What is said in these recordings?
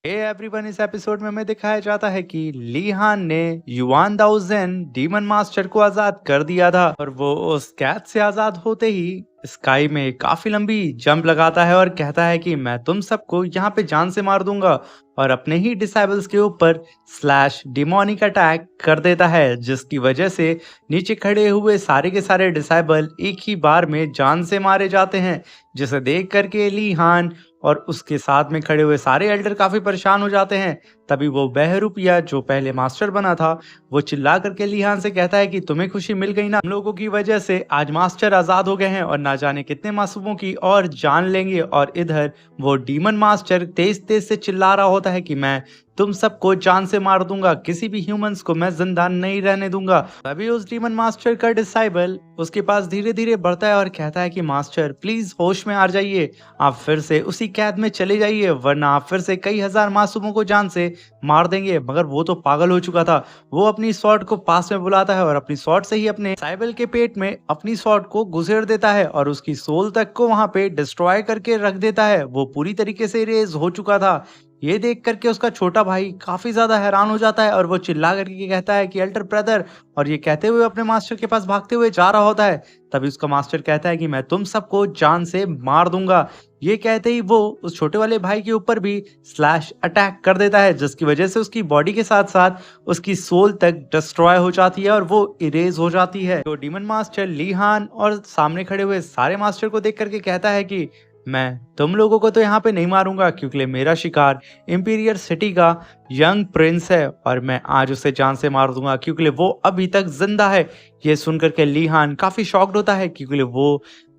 Everyone, इस episode में हमें दिखाया जाता है कि ली हान ने युआन दाओजेन डीमन मास्टर को आजाद कर दिया था और वो उस कैद से आजाद होते ही स्काई में काफी लंबी जंप लगाता है और कहता है कि मैं तुम सबको यहाँ पे जान से मार दूंगा और अपने ही डिसाइबल्स के ऊपर स्लैश डिमोनिक अटैक कर देता है, जिसकी वजह से नीचे खड़े हुए सारे के सारे डिसाइबल एक ही बार में जान से मारे जाते हैं। जिसे देख करके ली हान और उसके साथ में खड़े हुए सारे एल्डर काफी परेशान हो जाते हैं। तभी वो बहरूपिया जो पहले मास्टर बना था, वो चिल्ला करके लिहान से कहता है कि तुम्हें खुशी मिल गई ना, हम लोगों की वजह से आज मास्टर आजाद हो गए हैं और ना जाने कितने मासूमों की और जान लेंगे। और इधर वो डीमन मास्टर तेज तेज से चिल्ला रहा होता है कि मैं तुम सबको जान से मार दूंगा, किसी भी ह्यूमंस को मैं जिंदा नहीं रहने दूंगा। तभी उस डीमन मास्टर का डिसाइबल उसके पास धीरे धीरे बढ़ता है और कहता है कि मास्टर प्लीज होश में आ जाइए, आप फिर से उसी कैद में चले जाइए वरना आप फिर से कई हजार मासूमों को जान से मार देंगे। मगर वो तो पागल हो चुका था। वो अपनी स्वॉर्ड को पास में बुलाता है और अपनी स्वॉर्ड से ही अपने साइबल के पेट में अपनी स्वॉर्ड को घुसेड़ देता है और उसकी सोल तक को वहां पे डिस्ट्रॉय करके रख देता है। वो पूरी तरीके से इरेज हो चुका था। ये देख करके उसका छोटा भाई काफी ज्यादा हैरान हो जाता है और वो चिल्ला करके कहता है कि अल्टर ब्रदर, और ये कहते हुए अपने मास्टर के पास भागते हुए जा रहा होता है। तभी उसका मास्टर कहता है कि मैं तुम सबको जान से मार दूंगा। ये कहते ही वो उस छोटे वाले भाई के ऊपर भी स्लैश अटैक कर देता है, जिसकी वजह से उसकी बॉडी के साथ साथ उसकी सोल तक डिस्ट्रॉय हो जाती है और वो इरेज हो जाती है। तो डीमन मास्टर ली हान और सामने खड़े हुए सारे मास्टर को देख करके कहता है कि मैं तुम लोगों को तो यहाँ पे नहीं मारूंगा, क्योंकि मेरा शिकार इंपीरियर सिटी का यंग प्रिंस है और मैं आज उसे जान से मार दूंगा क्योंकि वो अभी तक जिंदा है। ये सुनकर के ली हान काफी शॉक्ड होता है क्योंकि वो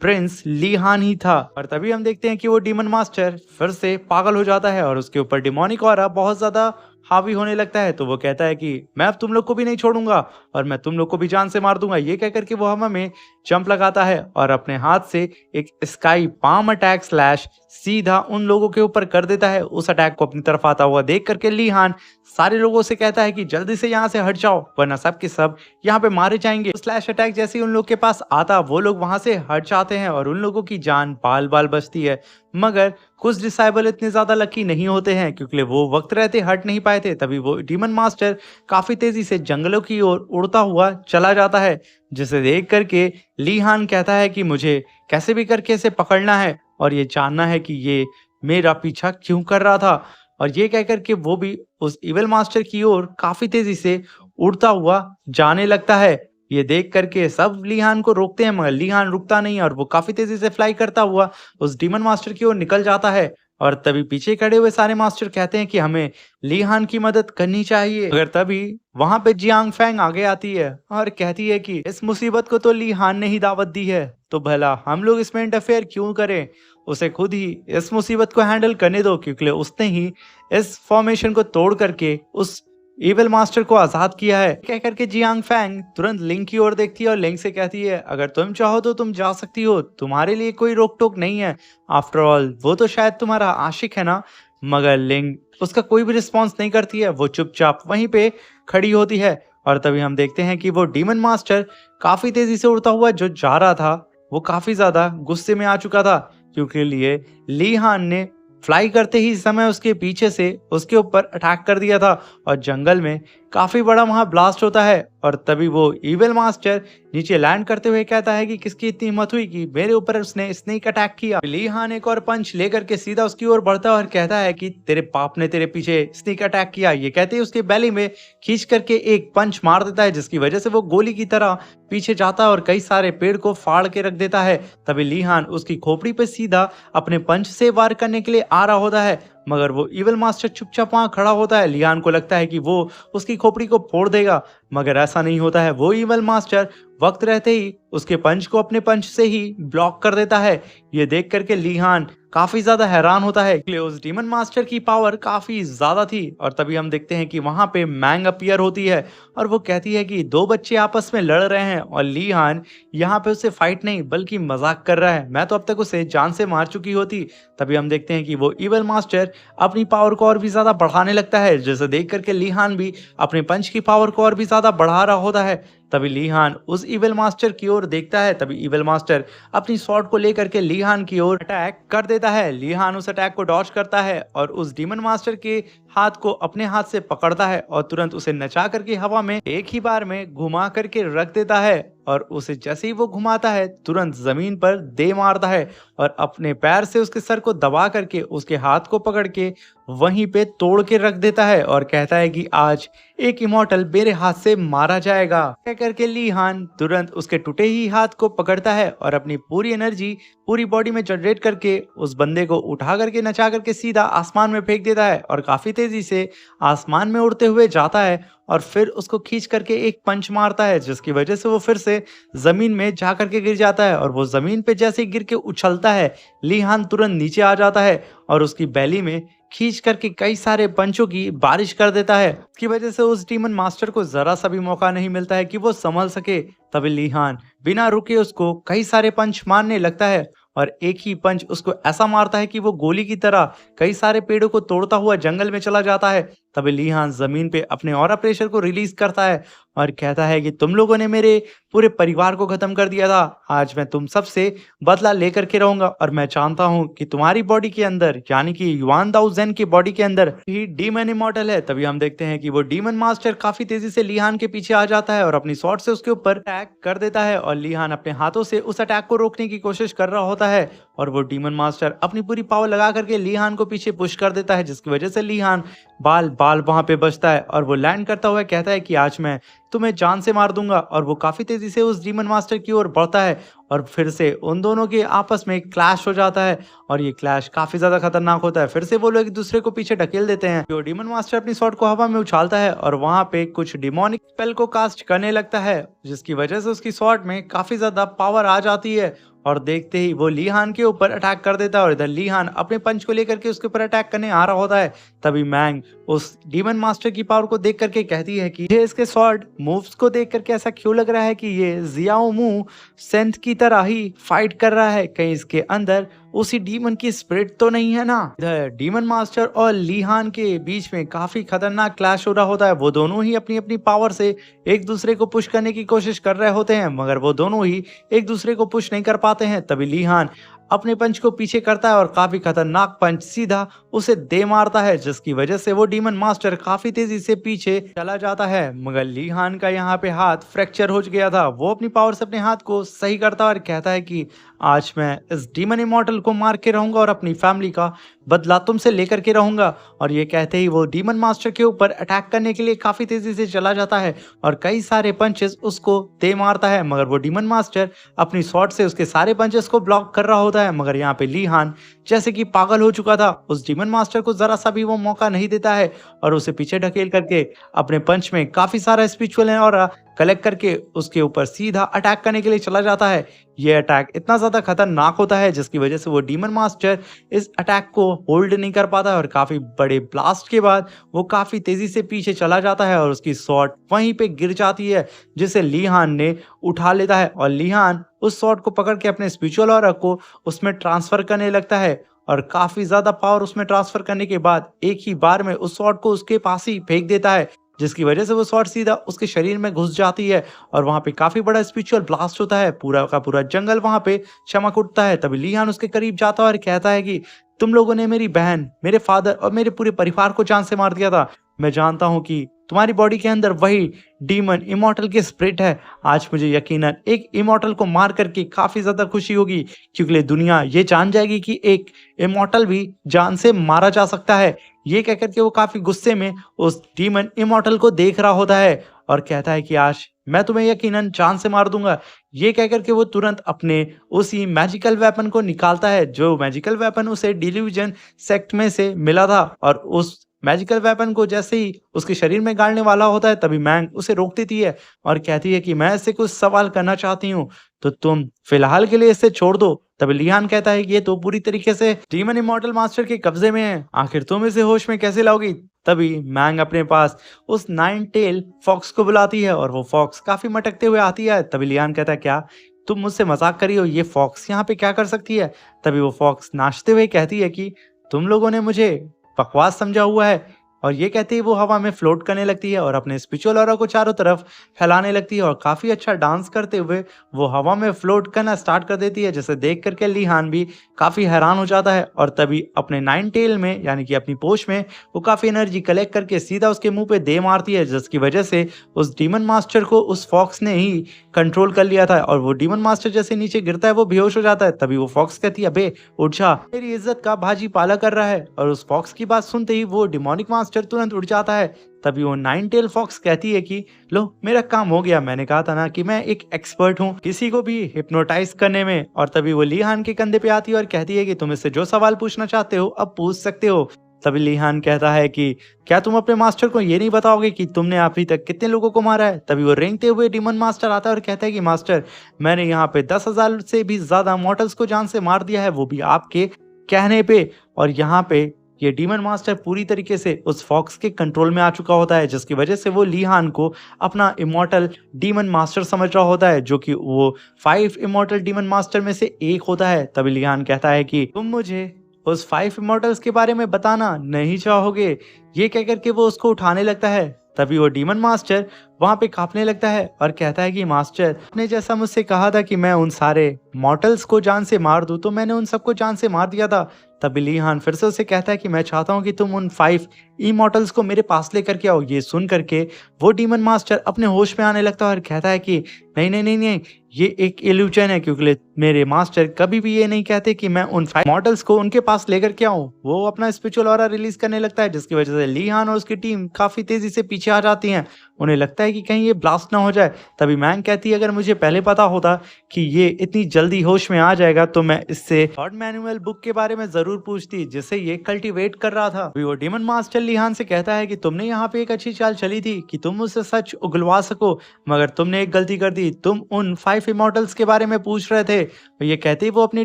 प्रिंस ली हान ही था। और तभी हम देखते हैं कि वो डीमन मास्टर फिर से पागल हो जाता है और उसके ऊपर डिमोनिक ऑरा बहुत ज्यादा हावी होने लगता है। तो वो कहता है कि मैं अब तुम लोग को भी नहीं छोड़ूंगा और मैं तुम लोग को भी जान से मार दूंगा। ये कह करके वो हवा में जंप लगाता है और अपने हाथ से एक स्काई पाम अटैक स्लैश सीधा उन लोगों के ऊपर कर देता है। उस अटैक को अपनी तरफ आता हुआ देख करके ली हान सारे लोगों से कहता है कि जल्दी से यहाँ से हट जाओ वरना सब के सब यहाँ पे मारे जाएंगे। स्लैश अटैक जैसे ही उन लोग के पास आता, वो लोग वहां से हट जाते हैं और उन लोगों की जान बाल बाल बचती है। मगर कुछ डिसाइबल इतने ज्यादा लकी नहीं होते हैं क्योंकि वो वक्त रहते हट नहीं पाए थे। तभी वो डीमन मास्टर काफी तेजी से जंगलों की ओर उड़ता हुआ चला जाता है, जिसे देख करके ली हान कहता है कि मुझे कैसे भी करके इसे पकड़ना है और ये जानना है कि ये मेरा पीछा क्यों कर रहा था। और ये कहकर के वो भी उस इविल मास्टर की ओर काफी तेजी से उड़ता हुआ जाने लगता है। ये देख करके सब लीहान को रोकते हैं मगर लीहान रुकता नहीं और वो काफी तेजी से फ्लाई करता हुआ उस डीमन मास्टर की ओर निकल जाता है। और तभी पीछे खड़े हुए सारे मास्टर कहते हैं कि हमें लीहान की मदद करनी चाहिए। मगर तभी वहां पे जियांग फैंग आगे आती है और कहती है कि इस मुसीबत को तो लीहान ने ही दावत दी है, तो भला हम लोग इसमें इंटरफेयर क्यों करें। उसे खुद ही इस मुसीबत को हैंडल करने दो क्योंकि उसने ही इस फॉर्मेशन को तोड़ करके उस इविल मास्टर को आजाद किया है। कह करके जियांग फैंग तुरंत लिंक की ओर देखती है और लिंक से कहती है अगर तुम चाहो तो तुम जा सकती हो, तुम्हारे लिए कोई रोक टोक नहीं है। आफ्टर ऑल वो तो शायद तुम्हारा आशिक है ना। मगर लिंक उसका कोई भी रिस्पॉन्स नहीं करती है, वो चुपचाप वहीं पे खड़ी होती है। और तभी हम देखते हैं कि वो डीमन मास्टर काफी तेजी से उड़ता हुआ जो जा रहा था, वो काफी ज्यादा गुस्से में आ चुका था क्योंकि लिए ली हान ने फ्लाई करते ही समय उसके पीछे से उसके ऊपर अटैक कर दिया था और जंगल में काफी बड़ा वहां ब्लास्ट होता है। और तभी वो इविल मास्टर नीचे लैंड करते हुए कहता है कि किसकी इतनी हिम्मत हुई कि मेरे ऊपर उसने स्नेक अटैक किया। ली हान एक और पंच लेकर के सीधा उसकी ओर बढ़ता है और कहता है कि तेरे बाप ने तेरे पीछे स्नेक अटैक किया। ये कहते ही उसके बैली में खींच करके एक पंच मार देता है, जिसकी वजह से वो गोली की तरह पीछे जाता है और कई सारे पेड़ को फाड़ के रख देता है। तभी ली हान उसकी खोपड़ी पे सीधा अपने पंच से वार करने के लिए आ रहा होता है, मगर वो इविल मास्टर चुपचाप वहां खड़ा होता है। लियान को लगता है कि वो उसकी खोपड़ी को फोड़ देगा, मगर ऐसा नहीं होता है। वो इविल मास्टर वक्त रहते ही उसके पंच को अपने पंच से ही ब्लॉक कर देता है। ये देख करके लिहान काफी ज्यादा हैरान होता है कि उस डीमन मास्टर की पावर काफी ज्यादा थी। और तभी हम देखते हैं कि वहां पे मैंग अपीयर होती है और वो कहती है कि दो बच्चे आपस में लड़ रहे हैं और लिहान यहाँ पे उसे फाइट नहीं बल्कि मजाक कर रहा है, मैं तो अब तक उसे जान से मार चुकी होती। तभी हम देखते हैं कि वो इविल मास्टर अपनी पावर को और भी ज्यादा बढ़ाने लगता है, जिसे देख करके लिहान भी अपने पंच की पावर को और भी ज्यादा बढ़ा रहा होता है। तभी लिहान उस इविल मास्टर की ओर ओर देखता है तभी इविल मास्टर अपनी स्वॉर्ड को लेकर के लीहान की ओर अटैक कर देता है। लीहान उस अटैक को डॉज करता है और उस डीमन मास्टर के हाथ को अपने हाथ से पकड़ता है और तुरंत उसे नचा करके हवा में एक ही बार में घुमा करके रख देता है और उसे जैसे ही वो घुमाता है तुरंत जमीन पर दे मारता है और अपने पैर से उसके सर को दबा करके उसके हाथ को पकड़ के वहीं पे तोड़ के रख देता है और कहता है कि आज एक इमॉर्टल मेरे हाथ से मारा जाएगा। कह करके लीहान तुरंत उसके टूटे ही हाथ को पकड़ता है और अपनी पूरी एनर्जी पूरी बॉडी में जनरेट करके उस बंदे को उठा करके नचा करके सीधा आसमान में फेंक देता है और काफी तेजी से आसमान में उड़ते हुए जाता है और फिर उसको खींच करके एक पंच मारता है जिसकी वजह से वो फिर से जमीन में जा करके गिर जाता है और वो जमीन पे जैसे ही गिर के उछलता है लीहान तुरंत नीचे आ जाता है और उसकी बैली में खींच करके कई सारे पंचों की बारिश कर देता है। इसकी वजह से उस डीमन मास्टर को जरा सा भी मौका नहीं मिलता है कि वो संभल सके। तभी लीहान बिना रुके उसको कई सारे पंच मारने लगता है और एक ही पंच उसको ऐसा मारता है कि वो गोली की तरह कई सारे पेड़ों को तोड़ता हुआ जंगल में चला जाता है। तभी लीहान जमीन पे अपने ऑरा प्रेशर को रिलीज करता है और कहता है कि तुम लोगों ने मेरे पूरे परिवार को खत्म कर दिया था, आज मैं तुम सबसे बदला लेकर के रहूंगा और मैं जानता हूं कि तुम्हारी बॉडी के अंदर यानी कि युआन दाओ ज़ेन की बॉडी के अंदर ही डीमन इमॉर्टल है। तभी हम देखते हैं कि वो डीमन मास्टर काफी तेजी से लीहान के पीछे आ जाता है और अपनी स्वॉर्ड से उसके ऊपर अटैक कर देता है और लीहान अपने हाथों से उस अटैक को रोकने की कोशिश कर रहा होता है और वो डीमन मास्टर अपनी पूरी पावर लगा करके लीहान को पीछे पुश कर देता है जिसकी वजह से लीहान बाल बाल वहां पे बचता है और वो लैंड करता हुआ कहता है कि आज मैं तुम्हें जान से मार दूंगा और वो काफी तेजी से उस डीमन मास्टर की ओर बढ़ता है और फिर से उन दोनों के आपस में क्लैश हो जाता है और ये क्लैश काफी ज्यादा खतरनाक होता है। फिर से वो लोग एक दूसरे को पीछे ढकेल देते हैं। जो डीमन मास्टर अपनी स्वॉर्ड को हवा में उछालता है और वहां पे कुछ डिमोनिक स्पेल को कास्ट करने लगता है जिसकी वजह से उसकी स्वॉर्ड में काफी ज्यादा पावर आ जाती है और देखते ही वो लीहान के ऊपर अटैक कर देता है और इधर लीहान अपने पंच को लेकर के उसके ऊपर अटैक करने आ रहा होता है। तभी मैंग उस डीमन मास्टर की पावर को देख करके कहती है कि मुझे इसके स्वॉर्ड मूव्स को देख करके ऐसा क्यों लग रहा है कि ये जियाओ मू सेंथ की तरह ही फाइट कर रहा है, कहीं इसके अंदर उसी डीमन की स्पिरिट तो नहीं है ना। इधर डीमन मास्टर और लीहान के बीच में काफी खतरनाक क्लैश हो रहा होता है। वो दोनों ही अपनी अपनी पावर से एक दूसरे को पुश करने की कोशिश कर रहे होते हैं मगर वो दोनों ही एक दूसरे को पुश नहीं कर पाते हैं। तभी लीहान अपने पंच को पीछे करता है और काफी खतरनाक पंच सीधा उसे दे मारता है जिसकी वजह से वो डीमन मास्टर काफी तेजी से पीछे चला जाता है मगर लीहान का यहाँ पे हाथ फ्रैक्चर हो गया था। वो अपनी पावर से अपने हाथ को सही करता है और कहता है कि आज मैं इस डीमन इमॉर्टल को मार के रहूंगा और अपनी फैमिली का बदला तुमसे लेकर के रहूंगा। और ये कहते ही वो डीमन मास्टर के ऊपर अटैक करने के लिए काफी तेजी से चला जाता है और कई सारे पंचेस उसको दे मारता है मगर वो डीमन मास्टर अपनी स्वॉर्ड से उसके सारे पंचेस को ब्लॉक कर रहा होता है। मगर यहाँ पे लीहान जैसे कि पागल हो चुका था, उस डीमन मास्टर को जरा सा भी वो मौका नहीं देता है और उसे पीछे ढकेल करके अपने पंच में काफी सारा स्पिरिचुअल और कलेक्ट करके उसके ऊपर सीधा अटैक करने के लिए चला जाता है। ये अटैक इतना ज्यादा खतरनाक होता है जिसकी वजह से वो डीमन मास्टर इस अटैक को होल्ड नहीं कर पाता है और काफी बड़े ब्लास्ट के बाद वो काफी तेजी से पीछे चला जाता है और उसकी स्वॉर्ड वहीं पे गिर जाती है जिसे लीहान ने उठा लेता है और लीहान उस स्वॉर्ड को पकड़ के अपने स्पिरिचुअल ऑरा को उसमें ट्रांसफर करने लगता है और काफी ज्यादा पावर उसमें ट्रांसफर करने के बाद एक ही बार में उस स्वॉर्ड को उसके पास ही फेंक देता है जिसकी वजह से वो स्वॉर्ड सीधा उसके शरीर में घुस जाती है और वहां पे काफी बड़ा स्पिरिचुअल ब्लास्ट होता है। पूरा का पूरा जंगल वहां पे चमक उठता है। तभी लीहान उसके करीब जाता है और कहता है कि तुम लोगों ने मेरी बहन, मेरे फादर और मेरे पूरे परिवार को जान से मार दिया था। मैं जानता हूं कि तुम्हारी बॉडी के अंदर वही डीमन इमॉर्टल की स्पिरिट है। आज मुझे यकीनन एक इमॉर्टल को मार करके काफी ज्यादा खुशी होगी क्योंकि दुनिया ये जान जाएगी कि एक इमॉर्टल भी जान से मारा जा सकता है। ये कहकर के वो काफी गुस्से में उस डीमन इमॉर्टल को देख रहा होता है और कहता है कि आज मैं तुम्हें यकीनन जान से मार दूंगा। ये कहकर के वो तुरंत अपने उसी मैजिकल वेपन को निकालता है जो मैजिकल वेपन उसे डिल्यूजन सेक्ट में से मिला था और उस मैजिकल वेपन को जैसे ही उसके शरीर में गाड़ने वाला होता है तभी मैंग उसे रोक देती है और कहती है कि मैं इससे कुछ सवाल करना चाहती हूँ तो तुम फिलहाल के लिए इसे छोड़ दो। तभी लीहान कहता है कि ये तो पूरी तरीके से डीमन इमॉर्टल मास्टर के कब्जे में है, आखिर तुम इसे होश में कैसे लाओगी। तभी मैंग अपने पास उस 9 टेल फॉक्स को बुलाती है और वो फॉक्स काफी मटकते हुए आती है। तभी लीहान कहता है क्या तुम मुझसे मजाक करी हो, ये फॉक्स यहाँ पे क्या कर सकती है। तभी वो फॉक्स नाचते हुए कहती है कि तुम लोगों ने मुझे बकवास समझा हुआ है और ये कहते ही वो हवा में फ्लोट करने लगती है और अपने स्पिरिचुअल ऑरा को चारों तरफ फैलाने लगती है और काफी अच्छा डांस करते हुए वो हवा में फ्लोट करना स्टार्ट कर देती है, जिसे देख करके ली हान भी काफी हैरान हो जाता है। और तभी अपने नाइन टेल में यानी कि अपनी पोश में वो काफी एनर्जी कलेक्ट करके सीधा उसके मुंह पे दे मारती है, जिसकी वजह से उस डीमन मास्टर को उस फॉक्स ने ही कंट्रोल कर लिया था और वो डीमन मास्टर जैसे नीचे गिरता है वो बेहोश हो जाता है। तभी वो फॉक्स कहती है, अबे उठ जा, मेरी इज्जत का भाजी पाला कर रहा है। और उस फॉक्स की बात सुनते ही वो डिमोनिक मास्टर तुरंत उठ जाता है। तभी वो नाइन टेल फॉक्स कहती है कि लो मेरा काम हो गया, मैंने कहा था ना कि मैं एक एक्सपर्ट हूँ किसी को भी हिप्नोटाइज करने में। और तभी वो ली हान के कंधे पे आती है और कहती है कि तुम इससे जो सवाल पूछना चाहते हो अब पूछ सकते हो। तभी ली हान कहता है कि क्या तुम अपने मास्टर को ये नहीं बताओगे कि तुमने अभी तक कितने लोगों को मारा है। तभी वो रेंगते हुए डीमन मास्टर आता है और कहता है कि मास्टर, मैंने यहाँ पे 10,000 से भी ज्यादा मॉर्टल्स को जान से मार दिया है, वो भी आपके कहने पे। और यहाँ पे ये डीमन मास्टर पूरी तरीके से उस फॉक्स के कंट्रोल में आ चुका होता है, जिसकी वजह से वो ली हान को अपना इमॉर्टल डीमन मास्टर समझ रहा होता है, जो कि वो 5 इमॉर्टल डीमन मास्टर में से एक होता है। तभी ली हान कहता है कि तुम मुझे उस 5 इमॉर्टल्स के बारे में बताना नहीं चाहोगे। ये कह करके वो उसको उठाने लगता है। तभी वो डीमन मास्टर वहां पे कांपने लगता है और कहता है कि मास्टर, आपने जैसा मुझसे कहा था कि मैं उन सारे मॉर्टल्स को जान से मार दूं, तो मैंने उन सबको जान से मार दिया था। तभी ली हान फिर से उसे कहता है कि मैं चाहता हूं कि तुम उन 5 इमॉर्टल्स को मेरे पास लेकर के आओ। ये सुन करके वो डीमन मास्टर अपने होश में आने लगता है और कहता है कि नहीं नहीं नहीं नहीं, ये एक इल्यूजन है, क्योंकि मेरे मास्टर कभी भी ये नहीं कहते कि मैं उन 5 मॉडल्स को उनके पास लेकर के आऊं। वो अपना स्पिरिचुअल ऑरा रिलीज करने लगता है, जिसकी वजह से ली हान और उसकी टीम काफी तेजी से पीछे आ जाती हैं। उन्हें लगता है कि कहीं ये ब्लास्ट ना हो जाए। तभी मैंग कहती है, अगर मुझे पहले पता होता कि ये इतनी जल्दी होश में आ जाएगा तो मैं इससे गॉड मैनुअल बुक के बारे में जरूर पूछती, जिसे ये कल्टीवेट कर रहा था। वो डीमन मास्टर ली हान से कहता है कि तुमने यहाँ पे एक अच्छी चाल चली थी कि तुम मुझसे सच उगलवा सको, मगर तुमने एक गलती कर दी, तुम उन 5 इमॉर्टल्स के बारे में पूछ रहे थे। ये कहते ही वो अपनी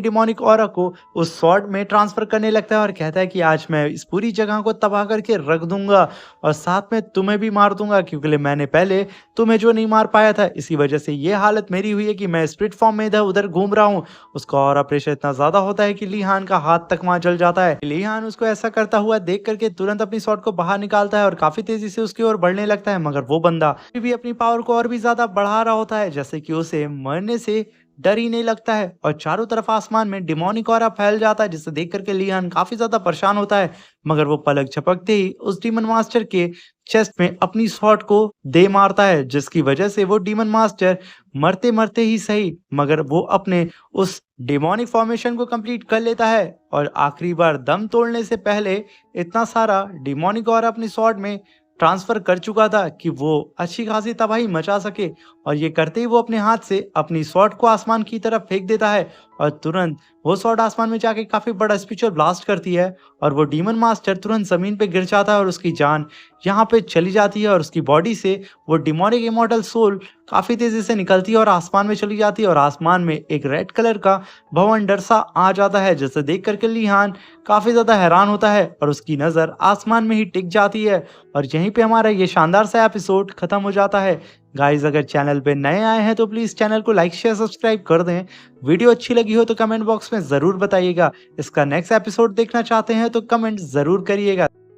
डिमोनिक ऑरा को उस स्वॉर्ड में ट्रांसफर करने लगता है और कहता है कि आज मैं इस पूरी जगह को तबाह करके रख दूंगा और साथ में तुम्हें भी मार दूंगा, क्योंकि मैंने पहले तुम्हें जो नहीं मार पाया था, इसी वजह से ये हालत मेरी हुई है कि मैं स्पिरिट फॉर्म में इधर उधर घूम रहा हूँ। उसका ऑरा प्रेशर इतना ज्यादा होता है कि ली हान का हाथ तक वहां जल जाता है। ली हान उसको ऐसा करता हुआ देख करके तुरंत अपनी स्वॉर्ड को बाहर निकालता है और काफी तेजी से उसकी ओर बढ़ने लगता है, मगर वो बंदा भी अपनी पावर को और भी ज्यादा बढ़ा रहा होता है, जैसे कि उसे मरने से डर ही नहीं लगता है। और चारों तरफ आसमान में डिमोनिक ऑरा फैल जाता है, जिसे देख करके ली हान काफी ज्यादा परेशान होता है, मगर वो पलक झपकते ही उस डीमन मास्टर के चेस्ट में अपनी स्वॉर्ड को दे मारता है, जिसकी वजह से वो डीमन मास्टर मरते मरते ही सही, मगर वो अपने उस डिमोनिक फॉर्मेशन को कंप्लीट कर लेता है और आखिरी बार दम तोड़ने से पहले इतना सारा डिमोनिक ऑरा अपनी स्वॉर्ड में ट्रांसफर कर चुका था कि वो अच्छी खासी तबाही मचा सके। और ये करते ही वो अपने हाथ से अपनी स्वॉर्ड को आसमान की तरफ फेंक देता है और तुरंत वो स्वॉर्ड आसमान में जाके काफी बड़ा स्पिरिचुअल ब्लास्ट करती है और वो डीमन मास्टर तुरंत जमीन पे गिर जाता है और उसकी जान यहाँ पे चली जाती है और उसकी बॉडी से वो डिमोनिक इमॉर्टल सोल काफी तेजी से निकलती है और आसमान में चली जाती है और आसमान में एक रेड कलर का भवन डर सा आ जाता है, जिसे देख करके ली हान काफी ज्यादा हैरान होता है और उसकी नजर आसमान में ही टिक जाती है। और यहीं पे हमारा ये शानदार सा एपिसोड खत्म हो जाता है। गाइज, अगर चैनल पे नए आए हैं तो प्लीज चैनल को लाइक शेयर सब्सक्राइब कर दें। वीडियो अच्छी लगी हो तो कमेंट बॉक्स में जरूर बताइएगा। इसका नेक्स्ट एपिसोड देखना चाहते हैं तो कमेंट जरूर करिएगा।